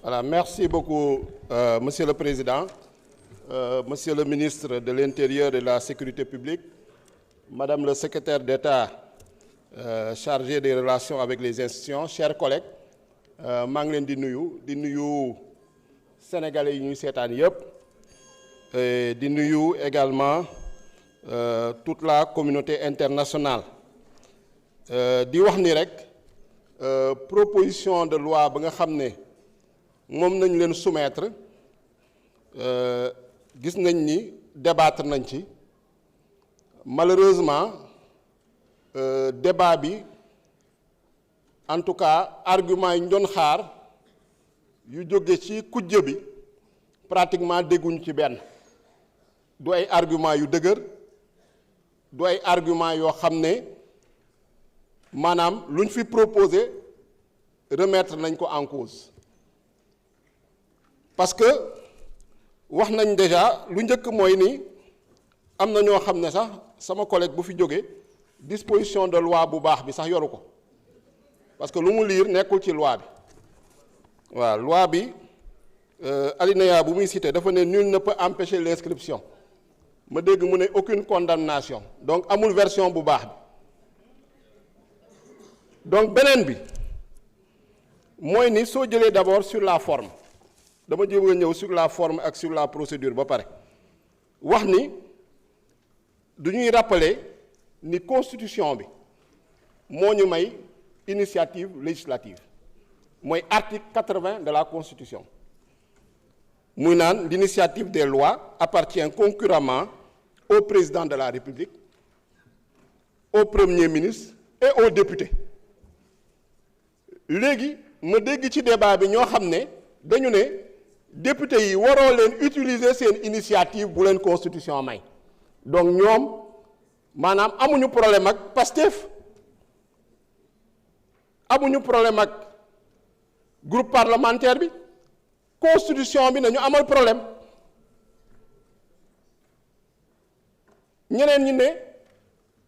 Voilà, merci beaucoup, Monsieur le Président, Monsieur le ministre de l'Intérieur et de la Sécurité publique, Madame le secrétaire d'État chargé des relations avec les institutions, chers collègues, maa ngi leen di nuyu sénégalais yi ñuy seetaan yëpp, di nuyu également toute la communauté internationale. Di wax ni rek proposition de loi ba nga xam ne moom nañ leen soumettre gis nañ ni débattre nañ ci malheureusement débat bi en tout cas argument yi ñu doon xaar yu jóge ci kujje bi pratiquement dégguñu ci benn du ay argument yu dëgër du ay argument yoo xam ne maanaam luñ fi proposé remettre nañ ko en cause parce que wax nañ déjà lu njëkk mooy ni am na ñoo xam ne sax sama collègue bu fi jógee disposition de loi bu baax bi sax yoru ko parce que lu mu lire nekkul ci loi bi waaw loi bi alinéa bu muy cité dafa ne nul ne peut empêcher l'inscription ma dégg mu ne aucune condamnation donc amul version bu baax bi donc beneen bi mooy ni soo jëlee d'abord sur la forme dama jéem a ñëw sur la forme ak sur la procédure ba pare wax ni du ñuy rappeler ni constitution bi moo ñu may initiative législative mooy article 80 de la constitution muy naan l'initiative des lois appartient concurremment au président de la République, au premier ministre et aux députés. léegi ma dégg ci débat bi ñoo xam ne dañu ne député yi waroo leen utiliser seen initiative bu leen constitution may donc ñoom maanaam amuñu problème ak Pastef amuñu problème ak groupe parlementaire bi constitution bi nañu amal problème ñeneen ñi ne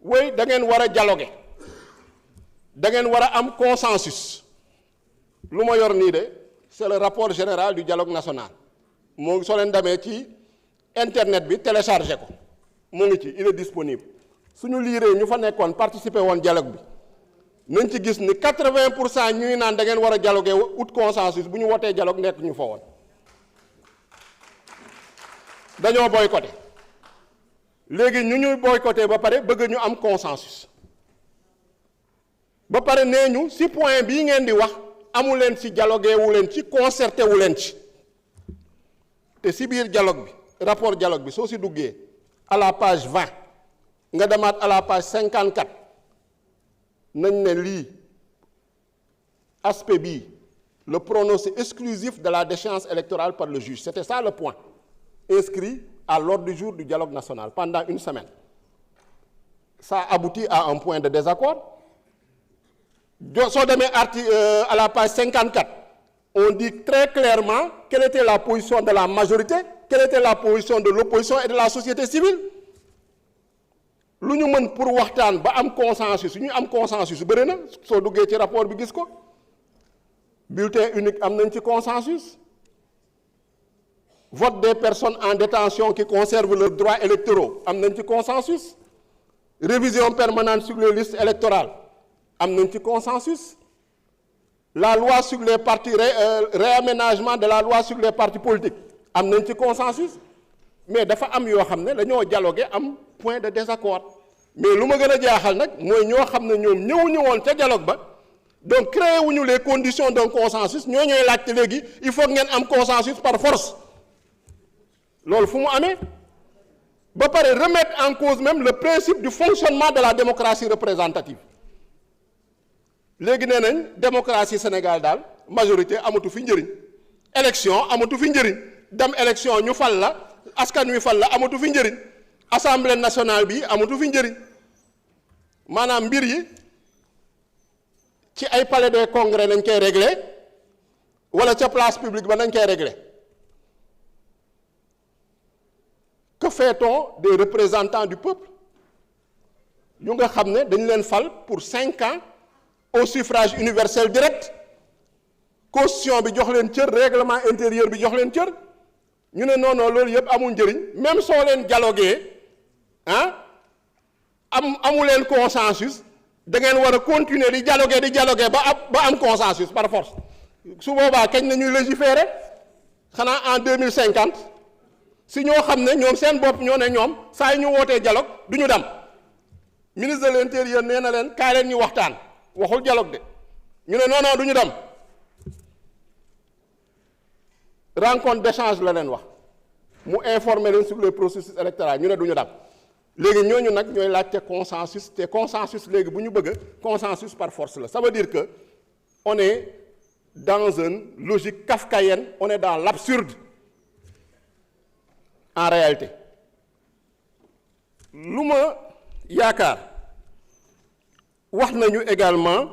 way da ngeen war a dialoguer da ngeen war a am consensus lu ma yor nii de c'est le rapport général du dialogue national moo ngi soo leen demee ci internet bi téléchargé ko mu ngi ci il est disponible suñu liiree ñu fa nekkoon participer woon dialogue bi nañ ci gis ni 80% ñuy naan da ngeen war a dialoguer ut consensus bu ñu wotee dialogue nekk ñu fa woon dañoo boycotté léegi ñu ñuy boycotté ba pare bëgg ñu am consensus ba pare nee ñu si point bii ngeen di wax amu leen ci dialogué wu leen ci concerté wu leen ci te si biir dialogue bi rapport dialogue bi soo si duggee à la page 20 nga demaat à la page 54 nañ ne lii aspect bii le prononcé exclusif de la déchéance électorale par le juge c'était ça le point inscrit à l'ordre du jour du dialogue national pendant une semaine ça aboutit à un point de désaccord soo demee à la page 54 on dit très clairement quelle était la position de la majorité quelle était la position de l'opposition et de la société civile lu ñu mën pour waxtaan ba am consensus ñu am consensus bëri na soo duggee ci rapport bi gis ko bulletin unique am nañ ci consensus vote des personnes en détention qui conservent leurs droits électoraux am nañ ci consensus révision permanente sur les listes électorales am nañ ci consensus la loi sur les partis réaménagement de la loi sur les partis politiques am nañ ci consensus mais dafa am yoo xam ne dañoo dialoguer am point de désaccord mais lu ma gën a jaaxal nag mooy ñoo xam ne ñoom ñëwuñu woon ca dialogue ba donc créé wuñu les conditions d'un consensus ñoo ñooy laajte léegi il faut ngeen am consensus par force loolu fu mu amee ba pare remettre en cause même le principe du fonctionnement de la démocratie représentative léegi nee nañ démocratie Sénégal daal majorité amatu fi njëriñ élection amatu fi njëriñ dem élection ñu fal la askan wi fal la amatu fi njëriñ assemblée nationale bi amatu fi njëriñ maanaam mbir yi ci ay palais des congrès nañ koy régler wala ca place publique ba nañ koy régler que fait-on des représentants du peuple yu nga xam ne dañ leen fal pour 5 ans au suffrage universel direct constitution bi jox leen cër règlement intérieur bi jox leen cër ñu ne non non loolu yëpp amul njëriñ même soo leen dialogué amu leen consensus da ngeen war a continuer di dialoguer ba am consensus par force su boobaa kañ na ñuy légiférer xanaa en 2050 si ñoo xam ne ñoom seen bopp ñoo ne ñoom saa yi ñu wootee dialogue du ñu dem ministre de l'intérieur nee na leen kaay leen ñu waxtaan waxul dialogue de ñu ne non non du ñu dem rencontre d'échange la leen wax mu informer leen sur le processus électoral ñu ne du ñu dem léegi ñooñu nag ñooy laajte consensus te consensus léegi bu ñu bëgg consensus par force la ça veut dire que on est dans une logique kafkaïenne on est dans l'absurde en réalité lu ma yaakaar wax nañu également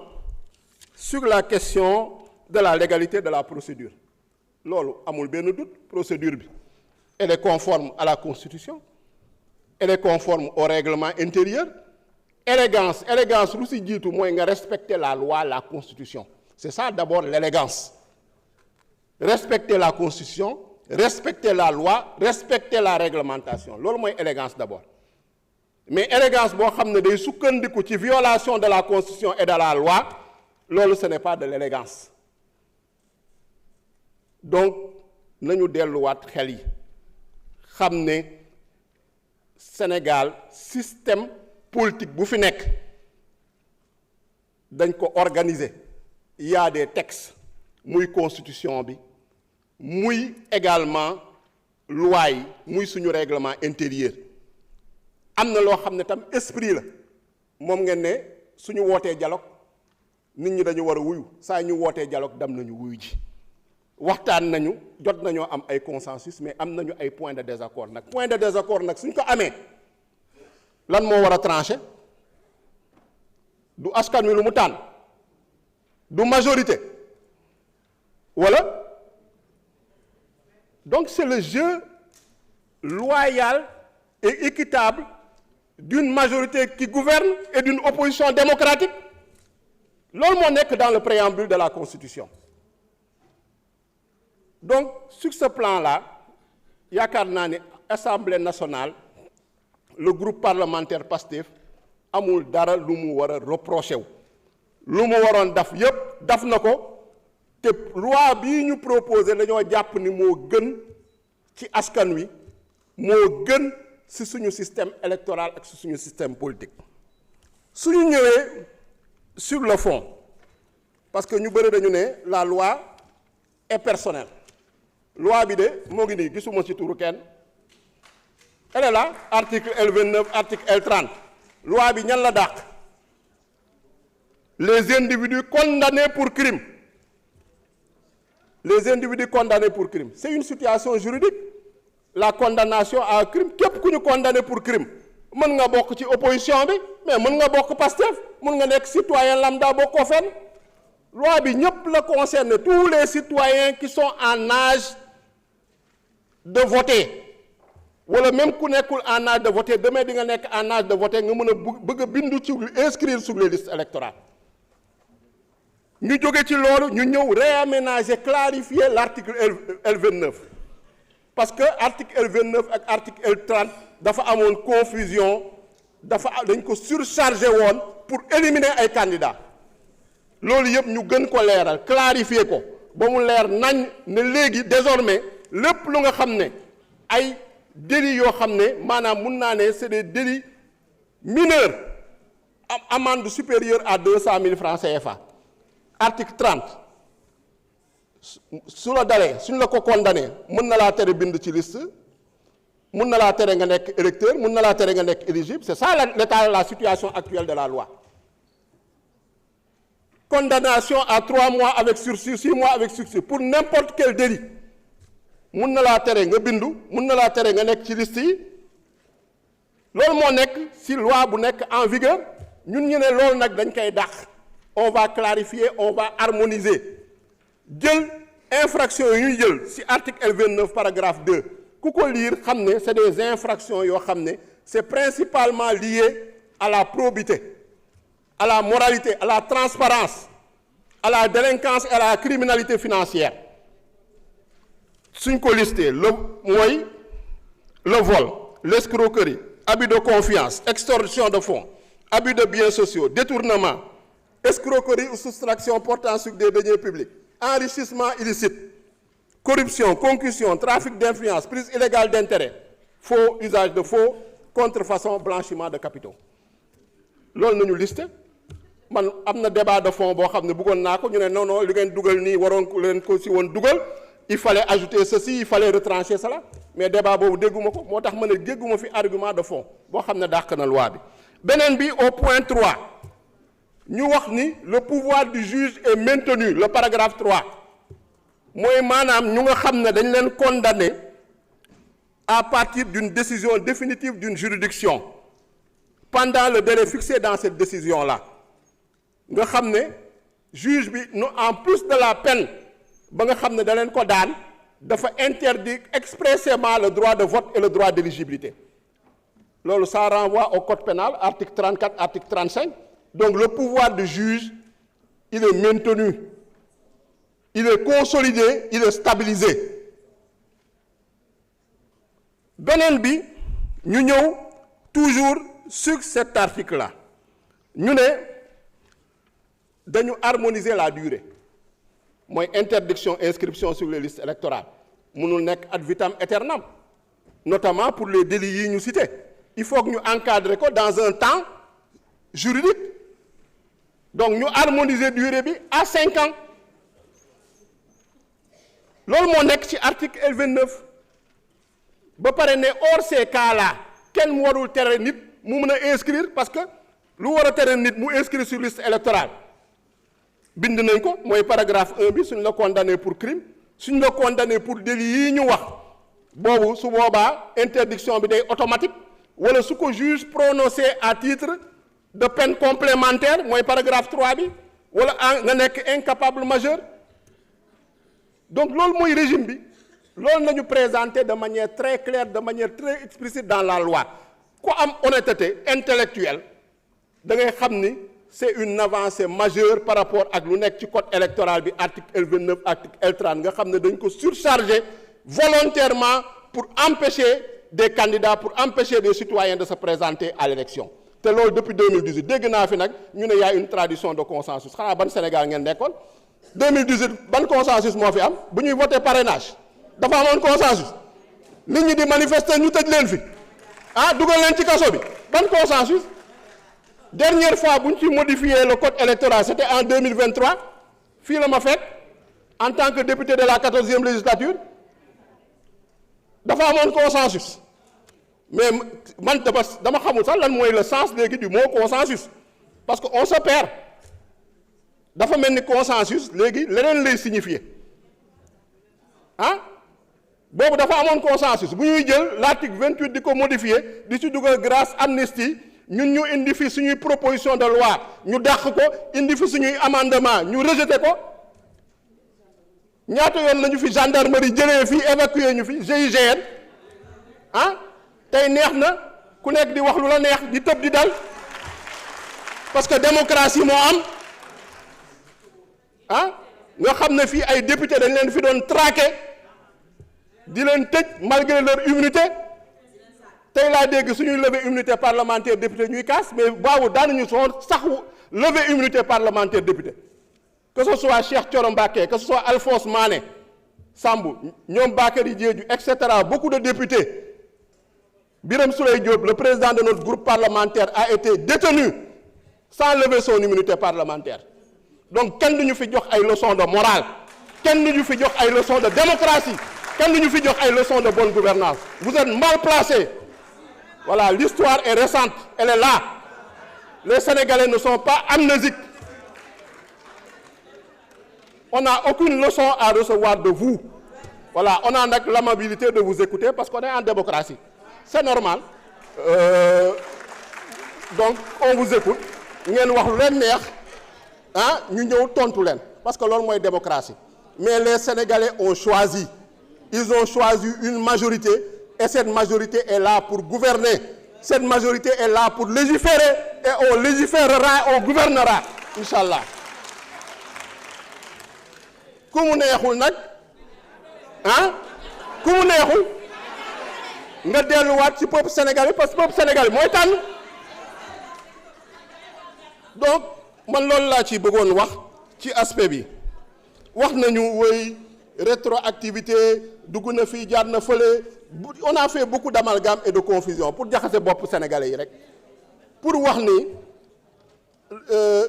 sur la question de la légalité de la procédure loolu amul benn doute procédure bi elle est conforme à la Constitution elle est conforme au règlement intérieur élégance lu si jiitu mooy nga respecter la loi la Constitution c'est ça d'abord l'élégance respecter la Constitution respecter la loi respecter la réglementation loolu mooy élégance d'abord mais élégance boo xam ne day sukkandiku ci violation de la Constitution et de la loi loolu ce n'est pas de l'élégance donc nañu delluwaat xel yi xam ne Sénégal système politique bu fi nekk dañ ko organiser il y a des textes muy constitution bi muy également loi yi muy suñu règlement intérieur am na loo xam ne tam esprit la moom ngeen ne suñu wootee dialogue nit ñi dañu war a wuyu saa ñu wootee dialogue dem nañu wuyu ji waxtaan nañu jot nañoo am ay consensus mais am nañu ay points de désaccord nag point de désaccord nag suñ ko amee lan moo war a trancher du askan wi lu mu tànn du majorité voilà donc c'est le jeu loyal et équitable d'une majorité qui gouverne et d'une opposition démocratique loolu moo nekk dans le préambule de la Constitution donc sur ce plan-là yaakaar naa ne Assemblée nationale le groupe parlementaire PASTEF amul dara lu mu war a reprocher wu lu mu waroon daf yépp daf na ko te loi bii ñu proposé dañoo jàpp ni moo gën ci askan wi moo gën ci suñu système électoral ak ci suñu système politique suñu ñëwee sur le fond parce que ñu bëri dañu ne la loi est personnelle loi bi de moo ngi nii gisuma ci turu kenn elle est là article L29 article L30 loi bi ñan la dàq les individus condamnés pour crime les individus condamnés pour crime c'est une situation juridique la condamnation à un crime képp ku ñu condamné pour crime mën nga bokk ci opposition bi mais mën nga bokk Pastef mën nga nekk citoyen lambda bokkoo fenn loi bi ñëpp la concerne tous les citoyens qui sont en âge de voter wala même ku nekkul en âge de voter demain di nga nekk en âge de voter nga mën a bëgg a bindu ci inscrire sur les listes électorales ñu jóge ci loolu ñu ñëw réaménager clarifier l'article L29 parce que article L29 ak article L30 dafa amoon confusion dañ ko surchargé woon pour éliminer ay candidats loolu yëpp ñu gën ko leeral clarifier ko ba mu leer nañ ne léegi désormais lépp lu nga xam ne ay délits yoo xam ne maanaam mun naa ne c'est des délits mineurs amende supérieure à 200 000 francs CFA article 30 su la dalee suñ la ko condamné mën na laa tere bind ci liste mën na laa tere nga nekk électeur mën na laa tere nga nekk éligible c'est ça l'état la situation actuelle de la loi condamnation à 3 mois avec sursis 6 mois avec sursis pour n'importe quel délit mën na laa tere nga bindu mën na laa tere nga nekk ci liste yi loolu moo nekk ci loi bu nekk en vigueur ñun ñu ne loolu nag dañ koy dàq on va clarifier on va harmoniser jël infraction yi ñuy jël ci article L29 paragraphe 2 ku ko lire xam ne c'est des infractions yoo xam ne c'est principalement lié à la probité à la moralité à la transparence à la délinquance et à la criminalité financière suñ ko listé le vol, l'escroquerie, abus de confiance, extorsion de fonds, abus de biens sociaux, détournement, escroquerie ou soustraction portant sur des deniers publics, enrichissement illicite, corruption, concussion, trafic d'influence, prise illégale d'intérêt, faux, usage de faux, contrefaçon, blanchiment de capitaux. loolu nañu listé man am na débat de fond boo xam ne bëggoon naa ko ñu ne non non li ngeen dugal nii waroon leen ko si woon dugal il fallait ajouter ceci il fallait retrancher cela mais débat boobu dégguma ko moo tax ma ne dégguma fi argument de fond boo xam ne dàq na loi bi. beneen bi au point 3 ñu wax ni le pouvoir du juge est maintenu le paragraphe 3 mooy maanaam ñu nga xam ne dañ leen condamné à partir d'une décision définitive d'une juridiction pendant le délai fixé dans cette décision-là nga xam ne juge bi en plus de la peine ba nga xam ne da leen ko daan dafa interdire expressément le droit de vote et le droit d'éligibilité loolu ça renvoie au code pénal article 34 article 35 donc le pouvoir du juge il est maintenu il est consolidé il est stabilisé beneen bi ñu ñëw toujours sur cet article-là ñu ne dañu harmoniser la durée mooy interdiction inscription sur les listes électorales mënul nekk ad vitam aeternam notamment pour les délits yi ñu cité il faut que ñu encadrer ko dans un temps juridique donc ñu harmoniser durée bi à 5 ans loolu moo nekk ci article L29 ba pare ne hors ces cas-là kenn warul tere nit mu mën a inscrire parce que lu war a tere nit mu inscrire sur liste électorale bind nañ ko mooy paragraphe 1 bi suñ la condamné pour crime suñ la condamné pour délit yi ñu wax boobu su boobaa interdiction bi day automatique wala su ko juge prononcé à titre de peine complémentaire mooy paragraphe 3 bi wala nga nekk incapable majeur donc loolu mooy régime bi loolu nañu présenté de manière très claire de manière très explicite dans la loi ku am honnêteté intellectuelle da ngay xam ni c'est une avancée majeure par rapport ak lu nekk ci code électoral bi article L29 article L30 nga xam ne dañ ko surcharger volontairement pour empêcher des candidats pour empêcher des citoyens de se présenter à l'élection te loolu depuis 2018 dégg naa fi nag ñu ne y a une tradition de consensus xanaa ban Sénégal ngeen nekkoon 2018 ban consensus moo fi am bu ñuy voter parrainage dafa amoon consensus nit ñi di manifester ñu tëj leen fi dugal leen ci kaso bi ban consensus dernière fois bu ñu ci modifié le code électoral c'était en 2023 fii la ma fekk en tant que député de la 14e législature dafa amoon consensus mais man dama xamul sax lan mooy le sens léegi du mot consensus parce que on se perd dafa mel ni consensus léegi leneen lay signifier boobu dafa amoon consensus bu ñuy jël l'article 28 di ko modifier di ci dugal grâce amnistie ñun ñu indi fi suñuy proposition de loi ñu dàq ko indi fi suñuy amendement ñu rejeté ko ñaata yoon lañu fi gendarmerie jëlee fii évacuer ñu fi GIGN tey neex na ku nekk di wax lu la neex di tëb di dal parce que démocratie moo am nga xam ne fii ay député dañ leen fi doon traqué di leen tëj malgré leur immunité tey laa dégg suñuy lever immunité parlementaire député ñuy kaas mais baabu daanuñu soon sax lever immunité parlementaire député que ce soit Cheikh Thioro Mbacké que ce soit Alphonse Mané Sambou ñoom Bakary Diédhiou et cetera beaucoup de députés Birame Souleye Diop le président de notre groupe parlementaire a été détenu sans lever son immunité parlementaire donc kenn duñu fi jox ay leçons de morale kenn duñu fi jox ay leçons de démocratie kenn duñu fi jox ay leçons de bonne gouvernance vous êtes mal placés. Voilà, l'histoire est récente, elle est là. Les Sénégalais ne sont pas amnésiques. On n'a aucune leçon à recevoir de vous. Voilà, on a l'amabilité de vous écouter parce qu'on est en démocratie. C'est normal. Donc, on vous écoute. Ngeen wax lu leen neex ñu ñëw tontu leen parce que loolu mooy démocratie. Mais les Sénégalais ont choisi. Ils ont choisi une majorité. Et cette majorité est là pour gouverner. Cette majorité est là pour légiférer. Et on légiférera, on gouvernera. Inch'Allah. ku mu neexul nag ah ku mu neexul nga delluwaat ci peuple sénégalais parce que peuple sénégalais mooy tànn. Donc man loolu laa ci bëggoon wax ci aspect bi wax nañu woy rétroactivité dugg na fii jaar na fële on a fait beaucoup d'amalgame et de confusion pour jaxase bopp sénégalais yi rek pour wax ni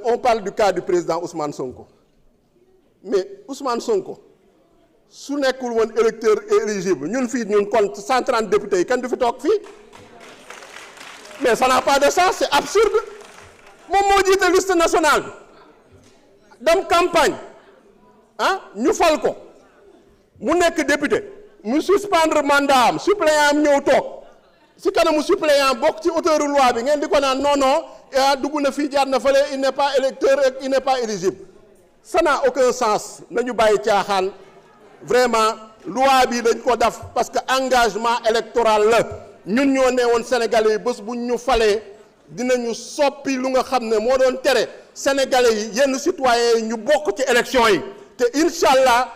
on parle du cas du président Ousmane Sonko mais Ousmane Sonko su nekkul woon électeur éligible ñun fii ñun compte 130 députés yi kenn du fi toog fii mais ça n'a pas de sens, c'est absurde. moom moo jiite liste nationale bi dem campagne ah ñu fal ko mu nekk député mu suspendre mandat am suppléant am ñëw toog si kanamu suppléant bokk ci auteur loi bi ngeen di ko naan non non dugg na fii jaar na fële il n'est pas électeur et il n'est pas éligible. Ça n'a aucun sens nañu bàyyi caaxaan vraiment loi bi dañ ko def parce que engagement électoral la ñun ñoo ne woon Sénégalais yi bés bu ñu falee dinañu soppi lu nga xam ne moo doon tere Sénégalais yi yenn citoyens yi ñu bokk ci élection yi te incha allah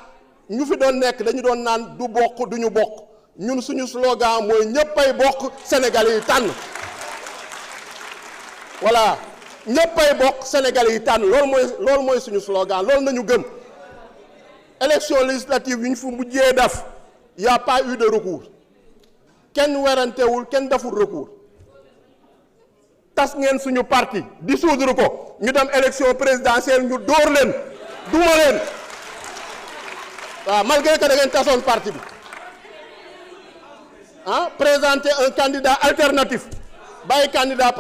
ñu fi doon nekk dañu doon naan du bokk du ñu bokk ñun suñu slogan mooy ñëppay bokk Sénégalais yi tànn voilà ñëppay bokk Sénégalais yi tànn loolu mooy suñu slogan loolu nañu gëm. Élection législative yi ñu fi mujjee def y a pas eu de recours kenn werantewul kenn deful recours tas ngeen suñu parti dissoudre ko ñu dem élection présidentielle ñu dóor leen duma leen waaw malgré que da ngeen tasoon parti bi ah présenter un candidat alternatif bàyyi candidat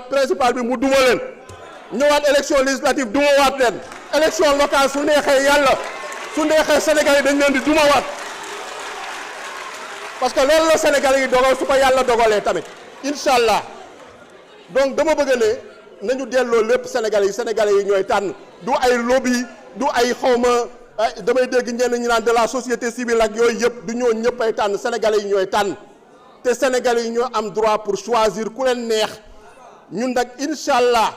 principal bi mu duma leen ñëwaat élection législative duma waat leen élection locale su neexee yàlla su neexee Sénégal yi dañ leen di dumawaat parce que loolu la Sénégal yi dogal su ko yàlla dogalee tamit incha allah donc dama bëgg ne nañu delloo lépp Sénégalais yi ñooy tànn du ay lobby du ay xawma damay dégg ñenn ñi naan de la société civile ak yooyu yëpp du ñoo ñëpp ay tànn Sénégalais yi ñooy tànn te Sénégalais yi ñoo am droit pour choisir ku leen neex ñun nag incha allah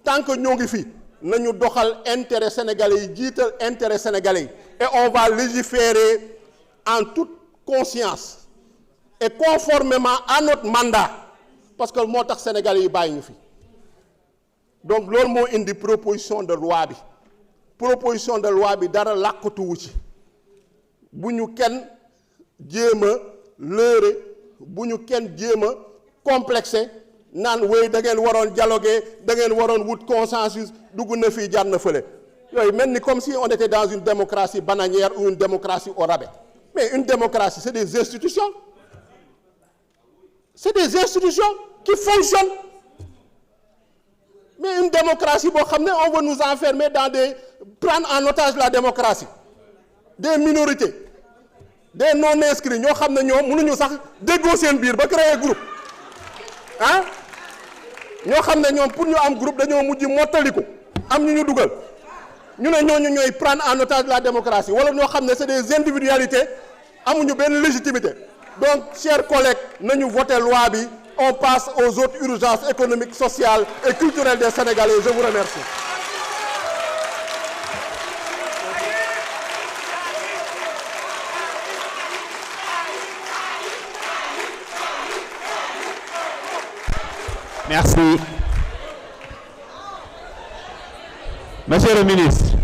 tant que ñoo ngi fi nañu doxal intérêt sénégalais yi jiital intérêt sénégalais yi et on va légiférer en toute conscience et conformément à notre mandat parce que moo tax sénégalais yi bàyyi ñu fi donc loolu moo indi proposition de loi bi dara làqatuwu ci bu ñu kenn jéem a lëre bu ñu kenn jéem a complexé naan wéy da ngeen waroon dialoguer da ngeen waroon wut consensus dugg na fii jaar na fële yooyu mel ni comme si on était dans une démocratie bananière ou une démocratie au rabais mais une démocratie c'est des institutions qui fonctionnent mais une démocratie boo xam ne on veut nous enfermer dans prendre en otage la démocratie des minorités des non inscrits ñoo xam ne ñoom mënuñu sax déggoo seen biir ba créer groupe ah ñoo xam ne ñoom pour ñu am groupe dañoo mujj mottaliku am ñu dugal ñu ne ñooñu ñooy prendre en otage la démocratie wala ñoo xam ne c'est des individualités amuñu benn légitimité donc chers collègues nañu voter loi bi on passe aux autres urgences économiques sociales et culturelles des Sénégalais je vous remercie. Merci. Monsieur le ministre.